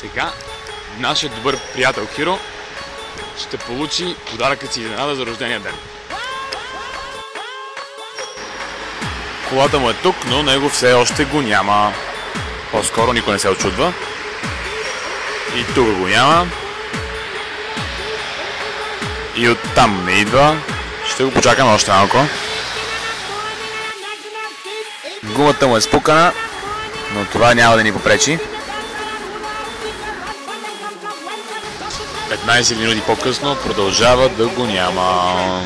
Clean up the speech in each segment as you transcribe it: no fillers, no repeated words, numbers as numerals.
Сега нашият добър приятел Хиро ще получи подаръкът си изненада за рождения ден. Колата му е тук, но него все още го няма. По-скоро никой не се очудва. И тук го няма. И оттам не идва. Ще го почакаме още малко. Гумата му е спукана, но това няма да ни попречи. 15 минути по-късно продължава да го няма.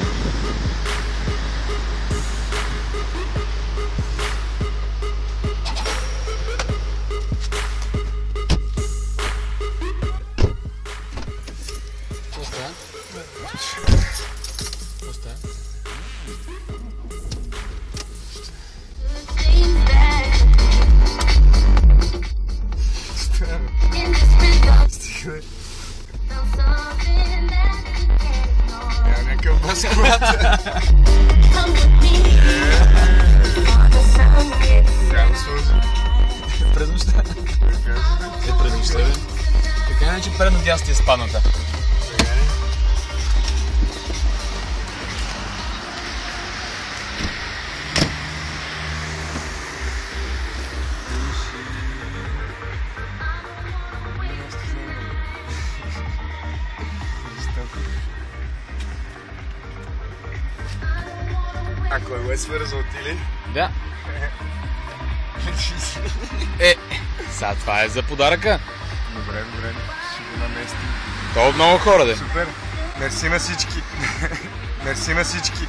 През нощта. През нощта, бе. Така не, че предно дясно ти е спадната. Ако го е свързал ти ли? Да. Сега това е за подаръка. Добре, ще го наместим. То от много хора, де. Супер. Мерси на всички. Мерси на всички.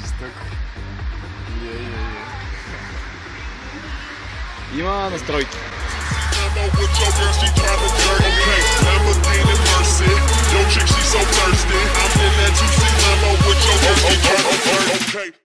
Жестоко. Има настройки.